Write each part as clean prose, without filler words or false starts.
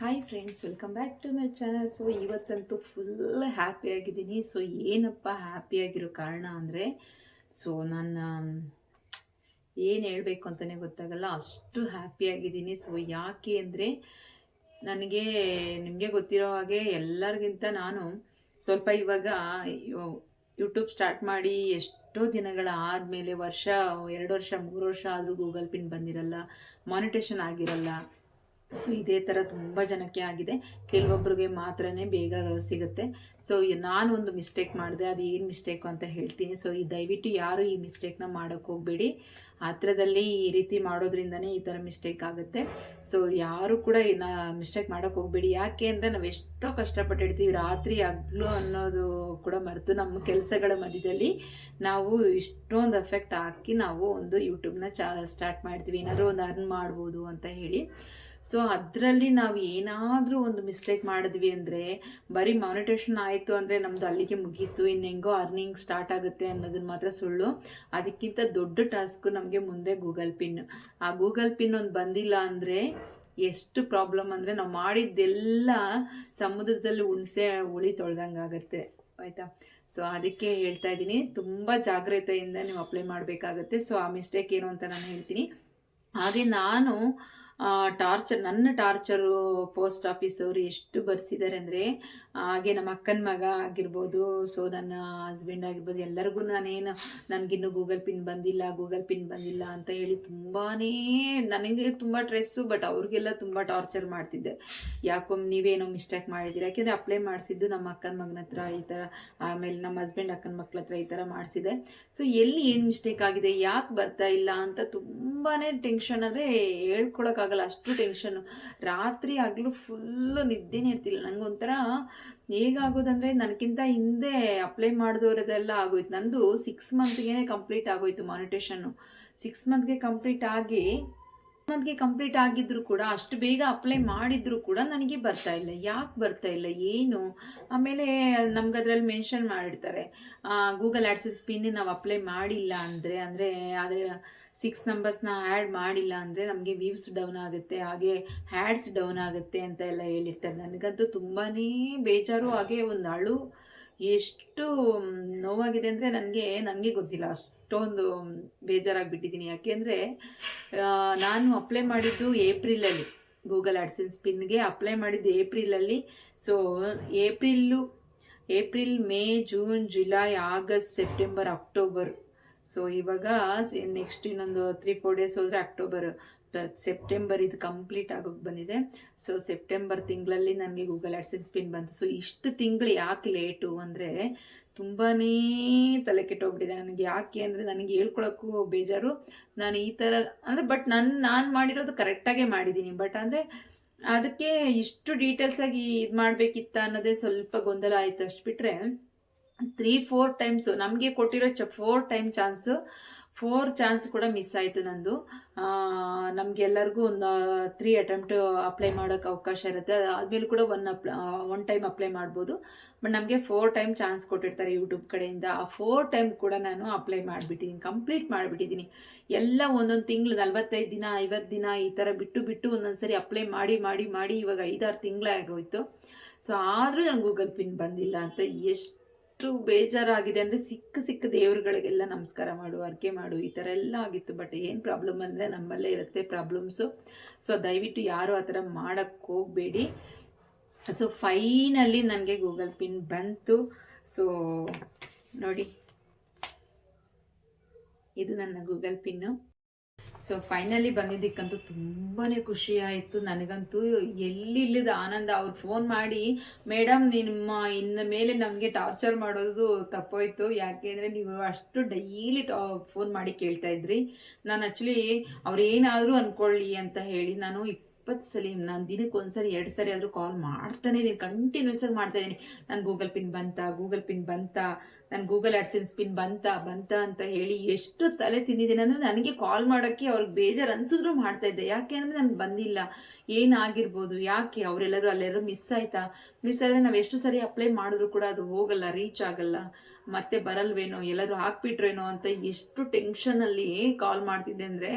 Hi friends, welcome back to my channel. So ಇವತ್ತಂತೂ full ಹ್ಯಾಪಿಯಾಗಿದ್ದೀನಿ. So ಏನಪ್ಪ ಹ್ಯಾಪಿಯಾಗಿರೋ ಕಾರಣ ಅಂದರೆ, ನಾನು ಏನು ಹೇಳಬೇಕು ಅಂತಲೇ ಗೊತ್ತಾಗಲ್ಲ, ಅಷ್ಟು ಹ್ಯಾಪಿಯಾಗಿದ್ದೀನಿ. ಸೊ ಯಾಕೆ ಅಂದರೆ, ನನಗೆ ನಿಮಗೆ ಗೊತ್ತಿರೋ ಹಾಗೆ ಎಲ್ಲರಿಗಿಂತ ನಾನು ಸ್ವಲ್ಪ ಇವಾಗ ಯೂಟ್ಯೂಬ್ ಸ್ಟಾರ್ಟ್ ಮಾಡಿ ಎಷ್ಟೋ ದಿನಗಳ ಆದಮೇಲೆ, 2 ವರ್ಷ 3 ವರ್ಷ ಆದರೂ ಗೂಗಲ್ ಪಿನ್ ಬಂದಿರಲ್ಲ, ಮಾನಿಟೇಷನ್ ಆಗಿರಲ್ಲ. ಸೊ ಇದೇ ಥರ ತುಂಬ ಜನಕ್ಕೆ ಆಗಿದೆ. ಕೆಲವೊಬ್ಬರಿಗೆ ಮಾತ್ರನೇ ಬೇಗ ಸಿಗುತ್ತೆ. ಸೊ ನಾನು ಒಂದು ಮಿಸ್ಟೇಕ್ ಮಾಡಿದೆ, ಅದು ಏನು ಮಿಸ್ಟೇಕು ಅಂತ ಹೇಳ್ತೀನಿ. ಸೊ ದಯವಿಟ್ಟು ಯಾರು ಈ ಮಿಸ್ಟೇಕ್ನ ಮಾಡೋಕ್ಕೆ ಹೋಗಬೇಡಿ. ಹತ್ರದಲ್ಲಿ ಈ ರೀತಿ ಮಾಡೋದ್ರಿಂದನೇ ಈ ಥರ ಮಿಸ್ಟೇಕ್ ಆಗುತ್ತೆ. ಸೊ ಯಾರು ಕೂಡ ಮಿಸ್ಟೇಕ್ ಮಾಡೋಕ್ಕೆ ಹೋಗಬೇಡಿ. ಯಾಕೆ ಅಂದರೆ ನಾವು ಎಷ್ಟೋ ಕಷ್ಟಪಟ್ಟಿರ್ತೀವಿ, ರಾತ್ರಿ ಹಗಲು ಅನ್ನೋದು ಕೂಡ ಮರೆತು ನಮ್ಮ ಕೆಲಸಗಳ ಮಧ್ಯದಲ್ಲಿ ನಾವು ಇಷ್ಟೊಂದು ಎಫೆಕ್ಟ್ ಹಾಕಿ ನಾವು ಒಂದು ಯೂಟ್ಯೂಬ್ನ ಸ್ಟಾರ್ಟ್ ಮಾಡ್ತೀವಿ, ಏನಾದರೂ ಒಂದು ಅರ್ನ್ ಮಾಡ್ಬೋದು ಅಂತ ಹೇಳಿ. ಸೊ ಅದರಲ್ಲಿ ನಾವು ಏನಾದರೂ ಒಂದು ಮಿಸ್ಟೇಕ್ ಮಾಡಿದ್ವಿ ಅಂದರೆ, ಬರೀ ಮಾನಿಟೇಷನ್ ಆಯಿತು ಅಂದರೆ ನಮ್ಮದು ಅಲ್ಲಿಗೆ ಮುಗೀತು, ಇನ್ನು ಹೆಂಗೋ ಅರ್ನಿಂಗ್ ಸ್ಟಾರ್ಟ್ ಆಗುತ್ತೆ ಅನ್ನೋದನ್ನ ಮಾತ್ರ ಸುಳ್ಳು. ಅದಕ್ಕಿಂತ ದೊಡ್ಡ ಟಾಸ್ಕು ನಮಗೆ ಮುಂದೆ ಗೂಗಲ್ ಪಿನ್. ಆ ಗೂಗಲ್ ಪಿನ್ ಒಂದು ಬಂದಿಲ್ಲ ಅಂದರೆ ಎಷ್ಟು ಪ್ರಾಬ್ಲಮ್ ಅಂದರೆ, ನಾವು ಮಾಡಿದ್ದೆಲ್ಲ ಸಮುದ್ರದಲ್ಲಿ ಹುಳಿ ತೊಳ್ದಂಗೆ ಆಗುತ್ತೆ, ಆಯಿತಾ. ಸೊ ಅದಕ್ಕೆ ಹೇಳ್ತಾ ಇದ್ದೀನಿ, ತುಂಬ ಜಾಗ್ರತೆಯಿಂದ ನೀವು ಅಪ್ಲೈ ಮಾಡಬೇಕಾಗತ್ತೆ. ಸೊ ಆ ಮಿಸ್ಟೇಕ್ ಏನು ಅಂತ ನಾನು ಹೇಳ್ತೀನಿ. ಹಾಗೆ ನಾನು ನನ್ನ ಟಾರ್ಚರು ಪೋಸ್ಟ್ ಆಫೀಸವರು ಎಷ್ಟು ಬರ್ಸಿದ್ದಾರೆ ಅಂದರೆ, ಹಾಗೆ ನಮ್ಮ ಅಕ್ಕನ ಮಗ ಆಗಿರ್ಬೋದು, ಸೊ ನನ್ನ ಹಸ್ಬೆಂಡ್ ಆಗಿರ್ಬೋದು, ಎಲ್ಲರಿಗೂ ನನಗಿನ್ನೂ ಗೂಗಲ್ ಪಿನ್ ಬಂದಿಲ್ಲ ಅಂತ ಹೇಳಿ ತುಂಬಾ ನನಗೆ ತುಂಬ ಸ್ಟ್ರೆಸ್ಸು. ಬಟ್ ಅವ್ರಿಗೆಲ್ಲ ತುಂಬ ಟಾರ್ಚರ್ ಮಾಡ್ತಿದ್ದೆ. ಯಾಕೋ ನೀವೇನೋ ಮಿಸ್ಟೇಕ್ ಮಾಡಿದ್ದೀರಿ, ಯಾಕೆಂದರೆ ಅಪ್ಲೈ ಮಾಡಿಸಿದ್ದು ನಮ್ಮ ಅಕ್ಕನ ಮಗನ ಹತ್ರ ಈ ಥರ, ಆಮೇಲೆ ನಮ್ಮ ಹಸ್ಬೆಂಡ್ ಅಕ್ಕನ ಮಕ್ಳ ಹತ್ರ ಈ ಥರ ಮಾಡಿಸಿದೆ. ಸೊ ಎಲ್ಲಿ ಏನು ಮಿಸ್ಟೇಕ್ ಆಗಿದೆ, ಯಾಕೆ ಬರ್ತಾ ಇಲ್ಲ ಅಂತ ತುಂಬಾ ಟೆನ್ಷನ್, ಅಂದರೆ ಹೇಳ್ಕೊಳಕ್ಕಾಗಲ್ಲ, ಅಷ್ಟು ಟೆನ್ಷನ್ನು. ರಾತ್ರಿ ಆಗಲೂ ಫುಲ್ಲು ನಿದ್ದೆನೇ ಇರ್ತಿಲ್ಲ. ನನಗೊಂಥರ ಹೇಗಾಗೋದಂದರೆ, ನನಗಿಂತ ಹಿಂದೆ ಅಪ್ಲೈ ಮಾಡಿದವರದೆಲ್ಲ ಆಗೋಯ್ತು. ನಂದು 6 ಮಂತ್ಗೆ ಕಂಪ್ಲೀಟ್ ಆಗೋಯ್ತು ಮಾನಿಟೇಷನ್ನು. 6 ಮಂತ್ಗೆ ಕಂಪ್ಲೀಟ್ ಆಗಿದ್ರು ಕೂಡ, ಅಷ್ಟು ಬೇಗ ಅಪ್ಲೈ ಮಾಡಿದ್ರು ಕೂಡ ನನಗೆ ಬರ್ತಾ ಇಲ್ಲ. ಯಾಕೆ ಬರ್ತಾ ಇಲ್ಲ, ಏನು? ಆಮೇಲೆ ನಮ್ಗೆ ಅದರಲ್ಲಿ ಮೆನ್ಷನ್ ಮಾಡಿರ್ತಾರೆ, ಗೂಗಲ್ ಆ್ಯಡ್ಸೆನ್ಸ್ ಪಿನ್ ನಾವು ಅಪ್ಲೈ ಮಾಡಿಲ್ಲ ಅಂದರೆ ಆದರೆ 6 ನಂಬರ್ಸ್ನ ಆ್ಯಡ್ ಮಾಡಿಲ್ಲ ಅಂದರೆ ನಮಗೆ ವ್ಯೂಸ್ ಡೌನ್ ಆಗುತ್ತೆ, ಹಾಗೆ ಹ್ಯಾಡ್ಸ್ ಡೌನ್ ಆಗುತ್ತೆ ಅಂತ ಎಲ್ಲ ಹೇಳಿರ್ತಾರೆ. ನನಗಂತೂ ತುಂಬಾ ಬೇಜಾರು, ಹಾಗೆ ಒಂದು ಅಳು. ಎಷ್ಟು ನೋವಾಗಿದೆ ಅಂದರೆ ನನಗೆ ಗೊತ್ತಿಲ್ಲ, ಅಷ್ಟೊಂದು ಬೇಜಾರಾಗಿಬಿಟ್ಟಿದ್ದೀನಿ. ಯಾಕೆಂದರೆ ನಾನು ಅಪ್ಲೈ ಮಾಡಿದ್ದು ಏಪ್ರಿಲಲ್ಲಿ, ಗೂಗಲ್ ಆ್ಯಡ್ಸೆನ್ಸ್ ಪಿನ್ಗೆ ಅಪ್ಲೈ ಮಾಡಿದ್ದು ಏಪ್ರಿಲಲ್ಲಿ. So April, May, June, July, August, September, October. So ಇವಾಗ ನೆಕ್ಸ್ಟ್ ಇನ್ನೊಂದು 3-4 ಡೇಸ್ ಹೋದರೆ ಸೆಪ್ಟೆಂಬರ್ ಇದು ಕಂಪ್ಲೀಟ್ ಆಗೋಕ್ಕೆ ಬಂದಿದೆ. ಸೊ ಸೆಪ್ಟೆಂಬರ್ ತಿಂಗಳಲ್ಲಿ ನನಗೆ ಗೂಗಲ್ ಆ್ಯಡ್ಸೆನ್ಸ್ ಪಿನ್ ಬಂತು. ಸೊ ಇಷ್ಟು ತಿಂಗಳು ಯಾಕೆ ಲೇಟು ಅಂದರೆ, ತುಂಬಾ ತಲೆ ಕೆಟ್ಟೋಗ್ಬಿಟ್ಟಿದೆ ನನಗೆ. ಯಾಕೆ ಅಂದರೆ ನನಗೆ ಹೇಳ್ಕೊಳಕ್ಕೂ ಬೇಜಾರು. ನಾನು ಈ ಥರ ಅಂದರೆ, ಬಟ್ ನಾನು ಮಾಡಿರೋದು ಕರೆಕ್ಟಾಗೇ ಮಾಡಿದ್ದೀನಿ. ಬಟ್ ಅಂದರೆ ಅದಕ್ಕೆ ಇಷ್ಟು ಡೀಟೇಲ್ಸಾಗಿ ಇದು ಮಾಡಬೇಕಿತ್ತ ಅನ್ನೋದೇ ಸ್ವಲ್ಪ ಗೊಂದಲ ಆಯಿತು. ಅಷ್ಟು ಬಿಟ್ಟರೆ 3-4 ಟೈಮ್ಸು ನಮಗೆ ಕೊಟ್ಟಿರೋ 4 ಟೈಮ್ ಚಾನ್ಸು, 4 ಚಾನ್ಸ್ ಕೂಡ ಮಿಸ್ ಆಯಿತು ನಂದು. ನಮಗೆಲ್ಲರಿಗೂ ಒಂದು 3 ಅಟೆಂಪ್ಟ್ ಅಪ್ಲೈ ಮಾಡೋಕ್ಕೆ ಅವಕಾಶ ಇರುತ್ತೆ. ಆದಮೇಲೆ ಕೂಡ 1 ಟೈಮ್ ಅಪ್ಲೈ ಮಾಡ್ಬೋದು. ಬಟ್ ನಮಗೆ 4 ಟೈಮ್ ಚಾನ್ಸ್ ಕೊಟ್ಟಿರ್ತಾರೆ ಯೂಟ್ಯೂಬ್ ಕಡೆಯಿಂದ. ಆ 4 ಟೈಮ್ ಕೂಡ ನಾನು ಅಪ್ಲೈ ಮಾಡಿಬಿಟ್ಟಿದ್ದೀನಿ, ಕಂಪ್ಲೀಟ್ ಮಾಡಿಬಿಟ್ಟಿದ್ದೀನಿ. ಎಲ್ಲ ಒಂದೊಂದು ತಿಂಗಳು 45 ದಿನ 50 ದಿನ ಈ ಥರ ಬಿಟ್ಟು ಒಂದೊಂದು ಸರಿ ಅಪ್ಲೈ ಮಾಡಿ ಇವಾಗ 5-6 ತಿಂಗಳೇ ಆಗೋಯ್ತು. ಸೊ ಆದರೂ ನನಗೆ ಗೂಗಲ್ ಪಿನ್ ಬಂದಿಲ್ಲ ಅಂತ ಎಷ್ಟು ಬೇಜಾರಾಗಿದೆ ಅಂದರೆ, ಸಿಕ್ಕ ದೇವ್ರುಗಳಿಗೆಲ್ಲ ನಮಸ್ಕಾರ ಮಾಡು, ಅರ್ಕೆ ಮಾಡು, ಈ ಥರ ಎಲ್ಲ ಆಗಿತ್ತು. ಬಟ್ ಏನು ಪ್ರಾಬ್ಲಮ್ ಅಂದರೆ ನಮ್ಮಲ್ಲೇ ಇರುತ್ತೆ ಪ್ರಾಬ್ಲಮ್ಸು. ಸೊ ದಯವಿಟ್ಟು ಯಾರು ಆ ಥರ ಮಾಡೋಕ್ಕೆ ಹೋಗಬೇಡಿ. ಸೊ ಫೈನಲಿ ನನಗೆ ಗೂಗಲ್ ಪಿನ್ ಬಂತು. ಸೊ ನೋಡಿ, ಇದು ನನ್ನ ಗೂಗಲ್ ಪಿನ್ನು. ಸೊ ಫೈನಲಿ ಬಂದಿದ್ದಕ್ಕಂತೂ ತುಂಬಾ ಖುಷಿ ಆಯಿತು ನನಗಂತೂ. ಎಲ್ಲಿಲ್ಲದ ಆನಂದ. ಅವ್ರು ಫೋನ್ ಮಾಡಿ, ಮೇಡಮ್ ನಿಮ್ಮ ಇನ್ನು ಮೇಲೆ ನಮಗೆ ಟಾರ್ಚರ್ ಮಾಡೋದು ತಪ್ಪೋಯ್ತು, ಯಾಕೆಂದರೆ ನೀವು ಅಷ್ಟು ಡೈಲಿ ಫೋನ್ ಮಾಡಿ ಕೇಳ್ತಾ ಇದ್ರಿ. ನಾನು ಆ್ಯಕ್ಚುಲಿ ಅವ್ರು ಏನಾದರೂ ಅಂದ್ಕೊಳ್ಳಿ ಅಂತ ಹೇಳಿ ನಾನು 20 ಸಲ, ನಾನು ದಿನಕ್ಕೆ 1 ಸರಿ 2 ಸರಿ ಆದರೂ ಕಾಲ್ ಮಾಡ್ತಾನೆ ಇದ್ದೀನಿ, ಕಂಟಿನ್ಯೂಸ್ ಆಗಿ ಮಾಡ್ತಾಯಿದ್ದೀನಿ. ನಾನು ಗೂಗಲ್ ಪಿನ್ ಬಂತಾ, ನಾನು ಗೂಗಲ್ ಆ್ಯಡ್ಸೆನ್ಸ್ ಪಿನ್ ಬಂತಾ ಅಂತ ಹೇಳಿ ಎಷ್ಟು ತಲೆ ತಿಂದಿದ್ದೀನಿ ಅಂದರೆ, ನನಗೆ ಕಾಲ್ ಮಾಡೋಕ್ಕೆ ಅವ್ರಿಗೆ ಬೇಜಾರು ಅನಿಸಿದ್ರು ಮಾಡ್ತಾಯಿದ್ದೆ. ಯಾಕೆ ಅಂದರೆ ನನಗೆ ಬಂದಿಲ್ಲ, ಏನಾಗಿರ್ಬೋದು, ಯಾಕೆ ಅವರೆಲ್ಲರೂ ಮಿಸ್ ಆದರೆ ನಾವು ಎಷ್ಟು ಸರಿ ಅಪ್ಲೈ ಮಾಡಿದ್ರು ಕೂಡ ಅದು ಹೋಗಲ್ಲ, ರೀಚ್ ಆಗಲ್ಲ. ಮತ್ತೆ ಬರಲ್ವೇನೋ, ಎಲ್ಲರೂ ಹಾಕ್ಬಿಟ್ರೇನೋ ಅಂತ ಎಷ್ಟು ಟೆನ್ಷನಲ್ಲಿ ಕಾಲ್ ಮಾಡ್ತಿದ್ದೆ ಅಂದರೆ,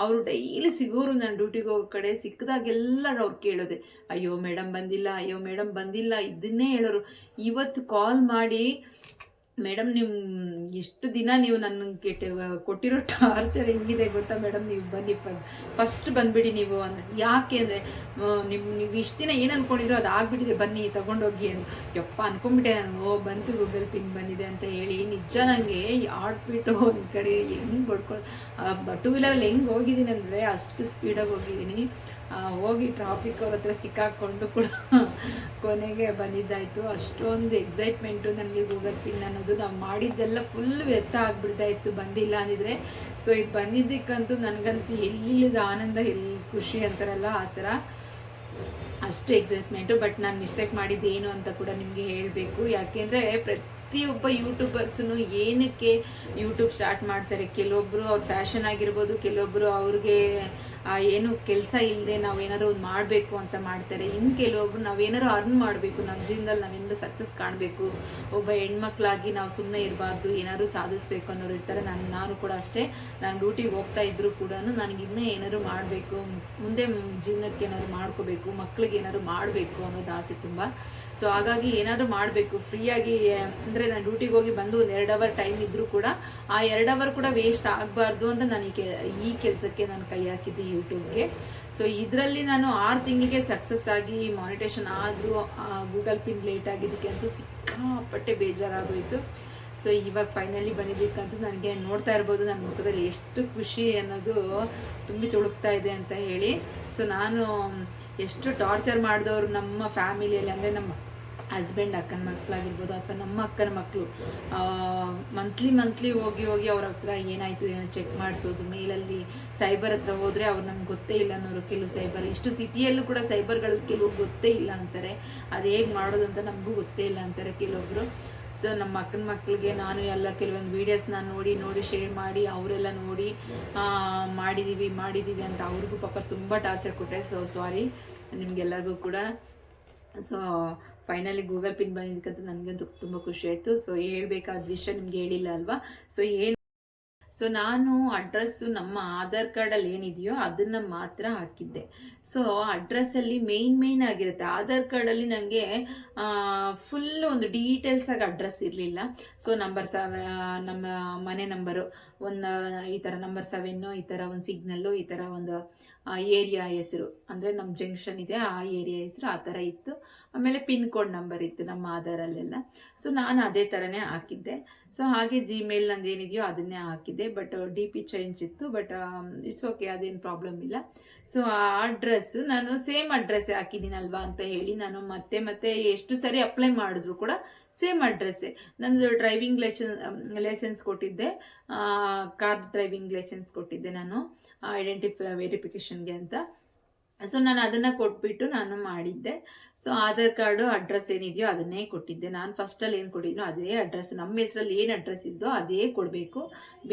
ಅವರು ಡೈಲಿ ಸಿಗೋರು ನಾನು ಡ್ಯೂಟಿಗೆ ಹೋಗೋ ಕಡೆ ಸಿಕ್ಕಿದಾಗೆಲ್ಲ ಅವ್ರು ಕೇಳೋದೆ, ಅಯ್ಯೋ ಮೇಡಮ್ ಬಂದಿಲ್ಲ, ಅಯ್ಯೋ ಮೇಡಮ್ ಬಂದಿಲ್ಲ, ಇದನ್ನೇ ಹೇಳೋರು. ಇವತ್ತು ಕಾಲ್ ಮಾಡಿ, ಮೇಡಮ್ ನೀವು ಇಷ್ಟು ದಿನ ನೀವು ನನಗೆ ಕೊಟ್ಟಿರೋ ಟಾರ್ಚರ್ ಹೆಂಗಿದೆ ಗೊತ್ತಾ ಮೇಡಮ್, ನೀವು ಬನ್ನಿ ಫಸ್ಟ್ ಬಂದುಬಿಡಿ ನೀವು ಅಂದ್ರೆ. ಯಾಕೆ ಅಂದರೆ ನೀವು ಇಷ್ಟು ದಿನ ಏನು ಅಂದ್ಕೊಂಡಿದ್ರು ಅದು ಆಗ್ಬಿಟ್ಟಿದೆ, ಬನ್ನಿ ತಗೊಂಡೋಗಿ ಅಂತ. ಯಪ್ಪ ಅಂದ್ಕೊಂಡ್ಬಿಟ್ಟೆ ನಾನು, ಬಂತು ಗೂಗಲ್ ಪಿನ್ ಬಂದಿದೆ ಅಂತ ಹೇಳಿ. ನಿಜ ನನಗೆ ಆಡ್ಬಿಟ್ಟು ಒಂದು ಕಡೆ ಹೆಂಗೆ ಬಡ್ಕೊಂಡು ಟೂ ವೀಲರಲ್ಲಿ ಹೆಂಗೆ ಹೋಗಿದ್ದೀನಿ ಅಂದರೆ ಅಷ್ಟು ಸ್ಪೀಡಾಗಿ ಹೋಗಿದ್ದೀನಿ. ಹೋಗಿ ಟ್ರಾಫಿಕ್ ಅವ್ರ ಹತ್ರ ಸಿಕ್ಕಾಕ್ಕೊಂಡು ಕೂಡ ಕೊನೆಗೆ ಬಂದಿದ್ದಾಯಿತು. ಅಷ್ಟೊಂದು ಎಕ್ಸೈಟ್ಮೆಂಟು ನನಗೆ ಗೂಗಲ್ ಪಿನ್ ಅನ್ನೋದು. ನಾವು ಮಾಡಿದ್ದೆಲ್ಲ ಫುಲ್ ವ್ಯರ್ಥ ಆಗಿಬಿಡ್ತಾಯಿತ್ತು ಬಂದಿಲ್ಲ ಅಂದಿದ್ರೆ. ಸೊ ಇದು ಬಂದಿದ್ದಕ್ಕಂತೂ ನನಗಂತೂ ಎಲ್ಲಿಲ್ಲದ ಆನಂದ, ಎಲ್ಲಿ ಖುಷಿ ಅಂತಾರಲ್ಲ ಆ ಥರ ಅಷ್ಟು ಎಕ್ಸೈಟ್ಮೆಂಟು. ಬಟ್ ನಾನು ಮಿಸ್ಟೇಕ್ ಮಾಡಿದ್ದು ಏನು ಅಂತ ಕೂಡ ನಿಮಗೆ ಹೇಳಬೇಕು. ಯಾಕೆಂದರೆ ಪ್ರತಿಯೊಬ್ಬ ಯೂಟ್ಯೂಬರ್ಸೂ ಏನಕ್ಕೆ ಯೂಟ್ಯೂಬ್ ಸ್ಟಾರ್ಟ್ ಮಾಡ್ತಾರೆ, ಕೆಲವೊಬ್ಬರು ಅವ್ರ ಫ್ಯಾಷನ್ ಆಗಿರ್ಬೋದು, ಕೆಲವೊಬ್ಬರು ಅವ್ರಿಗೆ ಏನು ಕೆಲಸ ಇಲ್ಲದೆ ನಾವು ಏನಾದ್ರು ಒಂದು ಮಾಡಬೇಕು ಅಂತ ಮಾಡ್ತಾರೆ. ಇನ್ನು ಕೆಲವೊಬ್ರು ನಾವೇನಾದ್ರು ಅರ್ನ್ ಮಾಡಬೇಕು, ನಮ್ಮ ಜೀವನದಲ್ಲಿ ನಾವೇನಾದ್ರು ಸಕ್ಸಸ್ ಕಾಣಬೇಕು, ಒಬ್ಬ ಹೆಣ್ಮಕ್ಳಾಗಿ ನಾವು ಸುಮ್ಮನೆ ಇರಬಾರ್ದು, ಏನಾದ್ರು ಸಾಧಿಸ್ಬೇಕು ಅನ್ನೋರು ಇರ್ತಾರೆ. ನಾನು ಕೂಡ ಅಷ್ಟೇ. ನಾನು ಡ್ಯೂಟಿಗೆ ಹೋಗ್ತಾ ಇದ್ದರೂ ಕೂಡ ನನಗಿನ್ನೂ ಏನಾದ್ರು ಮಾಡಬೇಕು, ಮುಂದೆ ಜೀವನಕ್ಕೆ ಏನಾದ್ರು ಮಾಡ್ಕೋಬೇಕು, ಮಕ್ಳಿಗೆ ಏನಾದ್ರು ಮಾಡಬೇಕು ಅನ್ನೋದು ಆಸೆ ತುಂಬ. ಸೊ ಹಾಗಾಗಿ ಏನಾದರೂ ಮಾಡಬೇಕು ಫ್ರೀಯಾಗಿ. ಅಂದರೆ ನಾನು ಡ್ಯೂಟಿಗೆ ಹೋಗಿ ಬಂದು ಒಂದು 2 ಅವರ್ ಟೈಮ್ ಇದ್ದರೂ ಕೂಡ ಆ 2 ಅವರ್ ಕೂಡ ವೇಸ್ಟ್ ಆಗಬಾರ್ದು ಅಂತ ನಾನು ಈ ಕೆಲಸಕ್ಕೆ ನಾನು ಕೈ ಹಾಕಿದ್ದೆ ಯೂಟ್ಯೂಬ್ಗೆ. ಸೊ ಇದರಲ್ಲಿ ನಾನು 6 ತಿಂಗಳಿಗೆ ಸಕ್ಸಸ್ ಆಗಿ ಮಾನಿಟೇಷನ್ ಆದರೂ ಗೂಗಲ್ ಪಿನ್ ಲೇಟ್ ಆಗಿದ್ದಕ್ಕೆ ಅಂತೂ ಸಿಕ್ಕಾಪಟ್ಟೆ ಬೇಜಾರಾಗೋಯಿತು. ಸೊ ಇವಾಗ ಫೈನಲಿ ಬಂದಿದ್ದಕ್ಕಂತೂ ನನಗೆ ನೋಡ್ತಾ ಇರ್ಬೋದು ನನ್ನ ಮುಖದಲ್ಲಿ ಎಷ್ಟು ಖುಷಿ ಅನ್ನೋದು ತುಂಬಿ ತುಳುಕ್ತಾ ಇದೆ ಅಂತ ಹೇಳಿ. ಸೊ ನಾನು ಎಷ್ಟು ಟಾರ್ಚರ್ ಮಾಡಿದವರು ನಮ್ಮ ಫ್ಯಾಮಿಲಿಯಲ್ಲಿ, ಅಂದರೆ ನಮ್ಮ ಹಸ್ಬೆಂಡ್ ಅಕ್ಕನ ಮಕ್ಕಳಾಗಿರ್ಬೋದು ಅಥವಾ ನಮ್ಮ ಅಕ್ಕನ ಮಕ್ಕಳು, ಮಂತ್ಲಿ ಹೋಗಿ ಅವ್ರ ಹತ್ರ ಏನಾಯಿತು ಏನೋ ಚೆಕ್ ಮಾಡಿಸೋದು. ಮೇಲಲ್ಲಿ ಸೈಬರ್ ಹತ್ರ ಹೋದರೆ ಅವ್ರು ನಮ್ಗೆ ಗೊತ್ತೇ ಇಲ್ಲ ಅನ್ನೋರು. ಕೆಲವು ಸೈಬರ್, ಇಷ್ಟು ಸಿಟಿಯಲ್ಲೂ ಕೂಡ ಸೈಬರ್ಗಳು ಕೆಲವು ಗೊತ್ತೇ ಇಲ್ಲ ಅಂತಾರೆ. ಅದು ಹೇಗೆ ಮಾಡೋದು ಅಂತ ನಮಗೂ ಗೊತ್ತೇ ಇಲ್ಲ ಅಂತಾರೆ ಕೆಲವೊಬ್ಬರು. ಸೊ ನಮ್ಮ ಅಕ್ಕನ ಮಕ್ಕಳಿಗೆ ನಾನು ಎಲ್ಲ ಕೆಲವೊಂದು ವೀಡಿಯೋಸ್ನ ನೋಡಿ ಶೇರ್ ಮಾಡಿ, ಅವರೆಲ್ಲ ನೋಡಿ ಮಾಡಿದ್ದೀವಿ ಅಂತ ಅವ್ರಿಗೂ ಪಾಪ ತುಂಬ ಟಾರ್ಚರ್ ಕೊಟ್ಟೆ. ಸೊ ಸಾರಿ ನಿಮಗೆಲ್ಲರಿಗೂ ಕೂಡ. ಸೊ ಫೈನಲಿ ಗೂಗಲ್ ಪಿನ್ ಬಂದಿದ್ದಕ್ಕಂತೂ ನನಗಂತೂ ತುಂಬ ಖುಷಿ ಆಯಿತು. ಸೊ ಹೇಳ್ಬೇಕಾದ ವಿಷಯ ನಿಮ್ಗೆ ಹೇಳಿಲ್ಲ ಅಲ್ವಾ. ಸೊ ನಾನು ಅಡ್ರೆಸ್ಸು ನಮ್ಮ ಆಧಾರ್ ಕಾರ್ಡಲ್ಲಿ ಏನಿದೆಯೋ ಅದನ್ನು ಮಾತ್ರ ಹಾಕಿದ್ದೆ. ಸೊ ಅಡ್ರೆಸ್ಸಲ್ಲಿ ಮೇಯ್ನ್ ಆಗಿರುತ್ತೆ. ಆಧಾರ್ ಕಾರ್ಡಲ್ಲಿ ನನಗೆ ಫುಲ್ ಒಂದು ಡೀಟೇಲ್ಸಾಗಿ ಅಡ್ರೆಸ್ ಇರಲಿಲ್ಲ. ಸೊ ನಮ್ಮ ಮನೆ ನಂಬರು ಈ ಥರ ನಂಬರ್ 7, ಈ ಥರ ಒಂದು ಸಿಗ್ನಲ್ಲು, ಈ ಥರ ಒಂದು ಏರಿಯಾ ಹೆಸರು, ಅಂದರೆ ನಮ್ಮ ಜಂಕ್ಷನ್ ಇದೆ ಆ ಏರಿಯಾ ಹೆಸರು ಆ ಥರ ಇತ್ತು. ಆಮೇಲೆ ಪಿನ್ ಕೋಡ್ ನಂಬರ್ ಇತ್ತು ನಮ್ಮ ಆಧಾರಲ್ಲೆಲ್ಲ. ಸೊ ನಾನು ಅದೇ ಥರನೇ ಹಾಕಿದ್ದೆ. ಸೊ ಹಾಗೆ ಜಿಮೇಲ್ ನಂದು ಏನಿದೆಯೋ ಅದನ್ನೇ ಹಾಕಿದ್ದೆ. ಬಟ್ DP ಚೇಂಜ್ ಇತ್ತು. ಬಟ್ ಇಟ್ಸ್ ಓಕೆ, ಅದೇನು ಪ್ರಾಬ್ಲಮ್ ಇಲ್ಲ. ಸೊ ಆ ಅಡ್ರೆಸ್ಸು ನಾನು ಸೇಮ್ ಅಡ್ರೆಸ್ಸೇ ಹಾಕಿದ್ದೀನಲ್ವಾ ಅಂತ ಹೇಳಿ ನಾನು ಮತ್ತೆ ಎಷ್ಟು ಸರಿ ಅಪ್ಲೈ ಮಾಡಿದ್ರು ಕೂಡ ಸೇಮ್ ಅಡ್ರೆಸ್ಸೇ. ನಂದು ಡ್ರೈವಿಂಗ್ ಲೈಸೆನ್ಸ್ ಕೊಟ್ಟಿದ್ದೆ, ಕಾರ್ ಡ್ರೈವಿಂಗ್ ಲೈಸೆನ್ಸ್ ಕೊಟ್ಟಿದ್ದೆ ನಾನು ವೆರಿಫಿಕೇಷನ್ಗೆ ಅಂತ. ಸೊ ನಾನು ಅದನ್ನು ಕೊಟ್ಬಿಟ್ಟು ನಾನು ಮಾಡಿದ್ದೆ. ಸೊ ಆಧಾರ್ ಕಾರ್ಡು ಅಡ್ರೆಸ್ ಏನಿದೆಯೋ ಅದನ್ನೇ ಕೊಟ್ಟಿದ್ದೆ. ನಾನು ಫಸ್ಟಲ್ಲಿ ಏನು ಕೊಟ್ಟಿದ್ನೋ ಅದೇ ಅಡ್ರೆಸ್, ನಮ್ಮ ಹೆಸರಲ್ಲಿ ಏನು ಅಡ್ರೆಸ್ ಇದ್ದೋ ಅದೇ ಕೊಡಬೇಕು,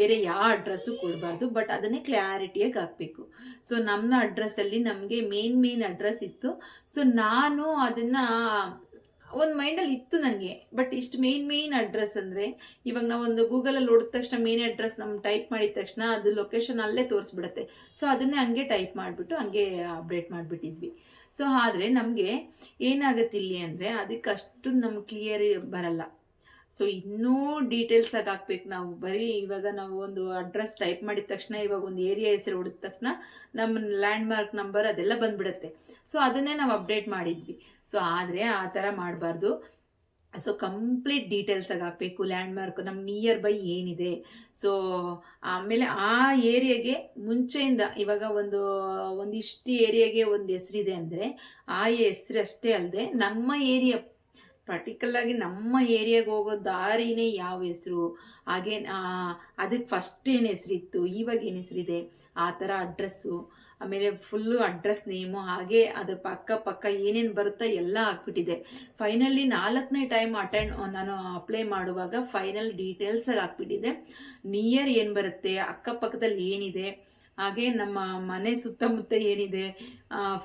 ಬೇರೆ ಯಾವ ಅಡ್ರೆಸ್ಸು ಕೊಡಬಾರ್ದು. ಬಟ್ ಅದನ್ನೇ ಕ್ಲಾರಿಟಿಯಾಗಿ ಹಾಕಬೇಕು. ಸೊ ನಮ್ಮ ಅಡ್ರೆಸ್ಸಲ್ಲಿ ನಮಗೆ ಮೇನ್ ಅಡ್ರೆಸ್ ಇತ್ತು. ಸೊ ನಾನು ಅದನ್ನು ಒಂದು ಮೈಂಡಲ್ಲಿ ಇತ್ತು ನನಗೆ. ಬಟ್ ಇಷ್ಟು ಮೇನ್ ಅಡ್ರೆಸ್ ಅಂದರೆ, ಇವಾಗ ನಾವು ಒಂದು ಗೂಗಲಲ್ಲಿ ಹೊಡೆದ ತಕ್ಷಣ ಮೇನ್ ಅಡ್ರೆಸ್ ನಮ್ಮ ಟೈಪ್ ಮಾಡಿದ ತಕ್ಷಣ ಅದು ಲೊಕೇಶನ್ ಅಲ್ಲೇ ತೋರಿಸ್ಬಿಡುತ್ತೆ. ಸೊ ಅದನ್ನೇ ಹಂಗೆ ಟೈಪ್ ಮಾಡಿಬಿಟ್ಟು ಹಂಗೆ ಅಪ್ಡೇಟ್ ಮಾಡಿಬಿಟ್ಟಿದ್ವಿ. ಸೊ ಆದರೆ ನಮಗೆ ಏನಾಗುತ್ತೆ ಇಲ್ಲಿ ಅಂದರೆ ಅದಕ್ಕೆ ಅಷ್ಟು ನಮ್ಗೆ ಕ್ಲಿಯರ್ ಬರಲ್ಲ. ಸೊ ಇನ್ನೂ ಡೀಟೇಲ್ಸಾಗಿ ಹಾಕ್ಬೇಕು ನಾವು. ಬರೀ ಇವಾಗ ನಾವು ಒಂದು ಅಡ್ರೆಸ್ ಟೈಪ್ ಮಾಡಿದ ತಕ್ಷಣ, ಇವಾಗ ಒಂದು ಏರಿಯಾ ಹೆಸರು ಹೊಡೆದ ತಕ್ಷಣ ನಮ್ಮ ಲ್ಯಾಂಡ್ಮಾರ್ಕ್ ನಂಬರ್ ಅದೆಲ್ಲ ಬಂದ್ಬಿಡುತ್ತೆ. ಸೊ ಅದನ್ನೇ ನಾವು ಅಪ್ಡೇಟ್ ಮಾಡಿದ್ವಿ. ಸೊ ಆದರೆ ಆ ಥರ ಮಾಡಬಾರ್ದು. ಸೊ ಕಂಪ್ಲೀಟ್ ಡೀಟೇಲ್ಸಾಗಿ ಹಾಕಬೇಕು. ಲ್ಯಾಂಡ್ಮಾರ್ಕ್ ನಮ್ಮ ನಿಯರ್ ಬೈ ಏನಿದೆ, ಸೊ ಆಮೇಲೆ ಆ ಏರಿಯಾಗೆ ಮುಂಚೆಯಿಂದ, ಇವಾಗ ಒಂದಿಷ್ಟು ಏರಿಯಾಗೆ ಒಂದು ಹೆಸರಿದೆ ಅಂದರೆ ಆ ಹೆಸರು ಅಷ್ಟೇ ಅಲ್ಲದೆ ನಮ್ಮ ಏರಿಯಾ ಪರ್ಟಿಕ್ಯುಲರಾಗಿ ನಮ್ಮ ಏರಿಯಾಗೆ ಹೋಗೋ ದಾರಿನೇ ಯಾವ ಹೆಸರು, ಹಾಗೆ ಅದಕ್ಕೆ ಫಸ್ಟ್ ಏನು ಹೆಸರಿತ್ತು, ಇವಾಗ ಏನು ಹೆಸರಿದೆ, ಆ ಥರ ಅಡ್ರೆಸ್ಸು, ಆಮೇಲೆ ಫುಲ್ಲು ಅಡ್ರೆಸ್ ನೇಮು, ಹಾಗೆ ಅದ್ರ ಪಕ್ಕ ಏನೇನು ಬರುತ್ತೋ ಎಲ್ಲ ಹಾಕ್ಬಿಟ್ಟಿದೆ. ಫೈನಲಿ 4ನೇ ಟೈಮ್ ನಾನು ಅಪ್ಲೈ ಮಾಡುವಾಗ ಫೈನಲ್ ಡೀಟೇಲ್ಸಾಗಿ ಹಾಕ್ಬಿಟ್ಟಿದೆ. ನಿಯರ್ ಏನು ಬರುತ್ತೆ, ಅಕ್ಕಪಕ್ಕದಲ್ಲಿ ಏನಿದೆ, ಹಾಗೆ ನಮ್ಮ ಮನೆ ಸುತ್ತಮುತ್ತ ಏನಿದೆ,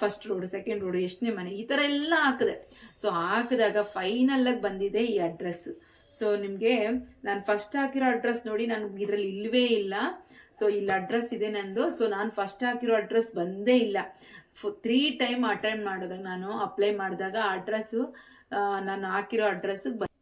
ಫಸ್ಟ್ ರೋಡು, ಸೆಕೆಂಡ್ ರೋಡು, ಎಷ್ಟನೇ ಮನೆ, ಈ ಥರ ಎಲ್ಲ ಹಾಕಿದೆ. ಸೊ ಹಾಕಿದಾಗ ಫೈನಲ್ಲಾಗಿ ಬಂದಿದೆ ಈ ಅಡ್ರೆಸ್ಸು. ಸೊ ನಿಮಗೆ ನಾನು ಫಸ್ಟ್ ಹಾಕಿರೋ ಅಡ್ರೆಸ್ ನೋಡಿ, ನನಗೆ ಇದರಲ್ಲಿ ಇಲ್ಲವೇ ಇಲ್ಲ. ಸೊ ಇಲ್ಲಿ ಅಡ್ರೆಸ್ ಇದೆ ನಂದು. ಸೊ ನಾನು ಫಸ್ಟ್ ಹಾಕಿರೋ ಅಡ್ರೆಸ್ ಬಂದೇ ಇಲ್ಲ. 3 ಟೈಮ್ ಅಟೆಂಡ್ ಮಾಡಿದಾಗ, ನಾನು ಅಪ್ಲೈ ಮಾಡಿದಾಗ ಅಡ್ರೆಸ್ಸು ನಾನು ಹಾಕಿರೋ ಅಡ್ರೆಸ್ಸಿಗೆ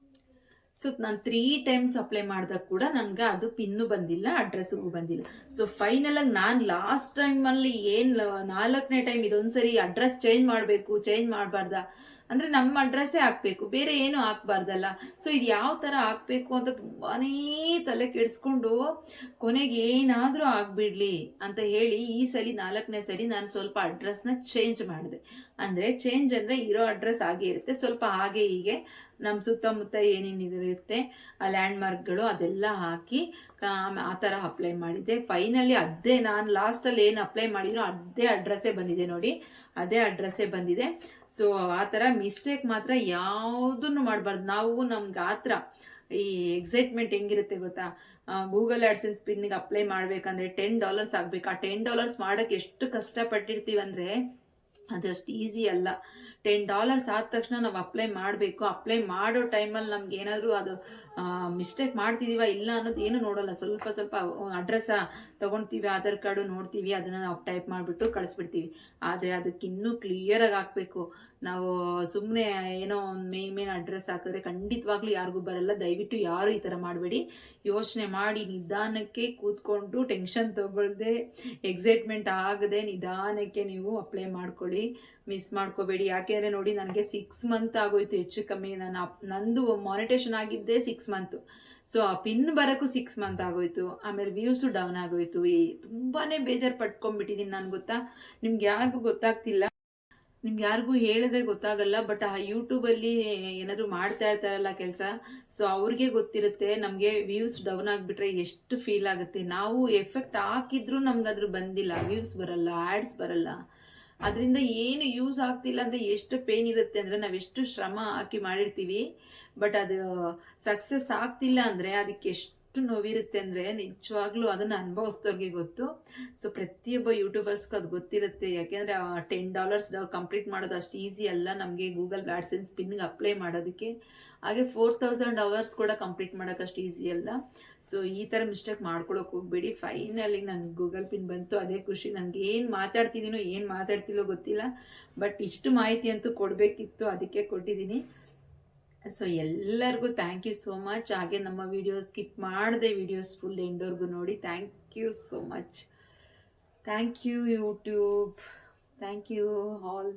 ಸೊ ನಾನು 3 ಟೈಮ್ಸ್ ಅಪ್ಲೈ ಮಾಡಿದಾಗ ಕೂಡ ನನಗೆ ಅದು ಪಿನ್ನು ಬಂದಿಲ್ಲ, ಅಡ್ರೆಸ್ಸಿಗೂ ಬಂದಿಲ್ಲ. ಸೊ ಫೈನಲಾಗಿ ನಾನು ಲಾಸ್ಟ್ ಟೈಮಲ್ಲಿ ಏನು 4ನೇ ಟೈಮ್ ಇದೊಂದ್ಸರಿ ಅಡ್ರೆಸ್ ಚೇಂಜ್ ಮಾಡಬೇಕು, ಚೇಂಜ್ ಮಾಡಬಾರ್ದ ಅಂದರೆ ನಮ್ಮ ಅಡ್ರೆಸ್ಸೇ ಹಾಕಬೇಕು, ಬೇರೆ ಏನು ಹಾಕ್ಬಾರ್ದಲ್ಲ. ಸೊ ಇದು ಯಾವ ಥರ ಹಾಕಬೇಕು ಅಂತ ತುಂಬಾ ತಲೆ ಕೆಡಿಸ್ಕೊಂಡು ಕೊನೆಗೆ ಏನಾದರೂ ಆಗಿಬಿಡ್ಲಿ ಅಂತ ಹೇಳಿ ಈ ಸಲ 4ನೇ ಸರಿ ನಾನು ಸ್ವಲ್ಪ ಅಡ್ರೆಸ್ನ ಚೇಂಜ್ ಮಾಡಿದೆ. ಅಂದರೆ ಚೇಂಜ್ ಅಂದರೆ ಇರೋ ಅಡ್ರೆಸ್ ಹಾಗೆ ಇರುತ್ತೆ, ಸ್ವಲ್ಪ ಹಾಗೆ ಹೀಗೆ ನಮ್ಮ ಸುತ್ತಮುತ್ತ ಏನೇನಿರುತ್ತೆ ಆ ಲ್ಯಾಂಡ್ ಮಾರ್ಕ್ಗಳು ಅದೆಲ್ಲ ಹಾಕಿ ಆ ಥರ ಅಪ್ಲೈ ಮಾಡಿದ್ದೆ. ಫೈನಲಿ ಅದೇ ನಾನು ಲಾಸ್ಟಲ್ಲಿ ಏನು ಅಪ್ಲೈ ಮಾಡಿದ್ರು ಅದೇ ಅಡ್ರೆಸ್ಸೇ ಬಂದಿದೆ ನೋಡಿ, ಅದೇ ಅಡ್ರೆಸ್ಸೇ ಬಂದಿದೆ. ಸೊ ಆ ಥರ ಮಿಸ್ಟೇಕ್ ಮಾತ್ರ ಯಾವುದನ್ನು ಮಾಡಬಾರ್ದು ನಾವು. ನಮ್ಗೆ ಆ ಥರ ಈ ಎಕ್ಸೈಟ್ಮೆಂಟ್ ಹೆಂಗಿರುತ್ತೆ ಗೊತ್ತಾ, ಗೂಗಲ್ ಆ್ಯಡ್ಸೆನ್ಸ್ ಪಿನ್ನಿಗೆ ಅಪ್ಲೈ ಮಾಡಬೇಕಂದ್ರೆ $10 ಆಗಬೇಕು. ಆ $10 ಮಾಡೋಕ್ಕೆ ಎಷ್ಟು ಕಷ್ಟಪಟ್ಟಿರ್ತೀವಿ ಅಂದರೆ ಅದಷ್ಟು ಈಸಿ ಅಲ್ಲ. $10 ಆದ ತಕ್ಷಣ ನಾವು ಅಪ್ಲೈ ಮಾಡಬೇಕು. ಅಪ್ಲೈ ಮಾಡೋ ಟೈಮಲ್ಲಿ ನಮ್ಗೆ ಏನಾದರೂ ಅದು ಮಿಸ್ಟೇಕ್ ಮಾಡ್ತಿದ್ದೀವ ಇಲ್ಲ ಅನ್ನೋದು ಏನು ನೋಡೋಲ್ಲ. ಸ್ವಲ್ಪ ಸ್ವಲ್ಪ ಅಡ್ರೆಸ್ಸ ತೊಗೊಳ್ತೀವಿ, ಆಧಾರ್ ಕಾರ್ಡು ನೋಡ್ತೀವಿ, ಅದನ್ನು ನಾವು ಟೈಪ್ ಮಾಡಿಬಿಟ್ಟು ಕಳಿಸ್ಬಿಡ್ತೀವಿ. ಆದರೆ ಅದಕ್ಕೆ ಇನ್ನೂ ಕ್ಲಿಯರಾಗಿ ಹಾಕಬೇಕು. ನಾವು ಸುಮ್ಮನೆ ಏನೋ ಒಂದು ಮೇನ್ ಅಡ್ರೆಸ್ ಹಾಕಿದ್ರೆ ಖಂಡಿತವಾಗ್ಲೂ ಯಾರಿಗೂ ಬರಲ್ಲ. ದಯವಿಟ್ಟು ಯಾರು ಈ ಥರ ಮಾಡಬೇಡಿ. ಯೋಚನೆ ಮಾಡಿ ನಿಧಾನಕ್ಕೆ ಕೂತ್ಕೊಂಡು ಟೆನ್ಷನ್ ತೊಗೊಳ್ದೆ ಎಕ್ಸೈಟ್ಮೆಂಟ್ ಆಗದೆ ನಿಧಾನಕ್ಕೆ ನೀವು ಅಪ್ಲೈ ಮಾಡ್ಕೊಳ್ಳಿ, ಮಿಸ್ ಮಾಡ್ಕೋಬೇಡಿ. ಯಾಕೆಂದರೆ ನೋಡಿ ನನಗೆ 6 ಮಂತ್ ಆಗೋಯ್ತು ಹೆಚ್ಚು ಕಮ್ಮಿ. ನಂದು ಮಾನಿಟೇಷನ್ ಆಗಿದ್ದೇ 6 ಮಂತು. ಸೊ ಆ ಪಿನ್ ಬರೋಕ್ಕೂ 6 ಮಂತ್ ಆಗೋಯ್ತು. ಆಮೇಲೆ ವ್ಯೂಸು ಡೌನ್ ಆಗೋಯ್ತು. ತುಂಬಾ ಬೇಜಾರು ಪಟ್ಕೊಂಡ್ಬಿಟ್ಟಿದ್ದೀನಿ ನಾನು, ಗೊತ್ತಾ. ನಿಮ್ಗೆ ಯಾರಿಗೂ ಗೊತ್ತಾಗ್ತಿಲ್ಲ, ನಿಮ್ಗೆ ಯಾರಿಗೂ ಹೇಳಿದ್ರೆ ಗೊತ್ತಾಗಲ್ಲ. ಬಟ್ ಆ ಯೂಟ್ಯೂಬಲ್ಲಿ ಏನಾದರೂ ಮಾಡ್ತಾ ಇರ್ತಾರಲ್ಲ ಕೆಲಸ, ಸೊ ಅವ್ರಿಗೆ ಗೊತ್ತಿರುತ್ತೆ ನಮಗೆ ವ್ಯೂಸ್ ಡೌನ್ ಆಗಿಬಿಟ್ರೆ ಎಷ್ಟು ಫೀಲ್ ಆಗುತ್ತೆ. ನಾವು ಎಫೆಕ್ಟ್ ಹಾಕಿದ್ರೂ ನಮ್ಗೆ ಅದ್ರ ಬಂದಿಲ್ಲ, ವ್ಯೂಸ್ ಬರಲ್ಲ, ಆ್ಯಡ್ಸ್ ಬರಲ್ಲ, ಅದರಿಂದ ಏನು ಯೂಸ್ ಆಗ್ತಿಲ್ಲ ಅಂದರೆ ಎಷ್ಟು ಪೇನ್ ಇರುತ್ತೆ ಅಂದರೆ ನಾವೆಷ್ಟು ಶ್ರಮ ಹಾಕಿ ಮಾಡಿರ್ತೀವಿ, ಬಟ್ ಅದು ಸಕ್ಸಸ್ ಆಗ್ತಿಲ್ಲ ಅಂದರೆ ಅದಕ್ಕೆ ಎಷ್ಟು ನೋವಿರುತ್ತೆ ಅಂದರೆ ನಿಜವಾಗ್ಲೂ ಅದನ್ನು ಅನುಭವಿಸ್ದವ್ರಿಗೆ ಗೊತ್ತು. ಸೊ ಪ್ರತಿಯೊಬ್ಬ ಯೂಟ್ಯೂಬರ್ಸ್ಗೂ ಅದು ಗೊತ್ತಿರುತ್ತೆ. ಯಾಕೆಂದರೆ ಆ $10 ಕಂಪ್ಲೀಟ್ ಮಾಡೋದು ಅಷ್ಟು ಈಸಿ ಅಲ್ಲ ನಮಗೆ ಗೂಗಲ್ ಆ್ಯಡ್ಸೆನ್ಸ್ ಪಿನ್ಗೆ ಅಪ್ಲೈ ಮಾಡೋದಕ್ಕೆ. ಹಾಗೆ 4000 ಅವರ್ಸ್ ಕೂಡ ಕಂಪ್ಲೀಟ್ ಮಾಡೋಕ್ಕಷ್ಟು ಈಸಿ ಅಲ್ಲ. ಸೊ ಈ ಥರ ಮಿಸ್ಟೇಕ್ ಮಾಡ್ಕೊಳಕ್ಕೆ ಹೋಗ್ಬೇಡಿ. ಫೈನಲಿ ನನಗೆ ಗೂಗಲ್ ಪಿನ್ ಬಂತು, ಅದೇ ಖುಷಿ. ನನಗೆ ಏನು ಮಾತಾಡ್ತಿದ್ದೀನೋ ಏನು ಮಾತಾಡ್ತಿಲ್ಲೋ ಗೊತ್ತಿಲ್ಲ, ಬಟ್ ಇಷ್ಟು ಮಾಹಿತಿ ಅಂತೂ ಕೊಡಬೇಕಿತ್ತು, ಅದಕ್ಕೆ ಕೊಟ್ಟಿದ್ದೀನಿ. ಸೊ ಎಲ್ಲರಿಗೂ ಥ್ಯಾಂಕ್ ಯು ಸೋ ಮಚ್. ಹಾಗೆ ನಮ್ಮ ವಿಡಿಯೋಸ್ ಸ್ಕಿಪ್ ಮಾಡದೆ ವಿಡಿಯೋಸ್ ಫುಲ್ ಎಂಡ್ವರೆಗೂ ನೋಡಿ. Thank you so much. Thank you YouTube, thank you all.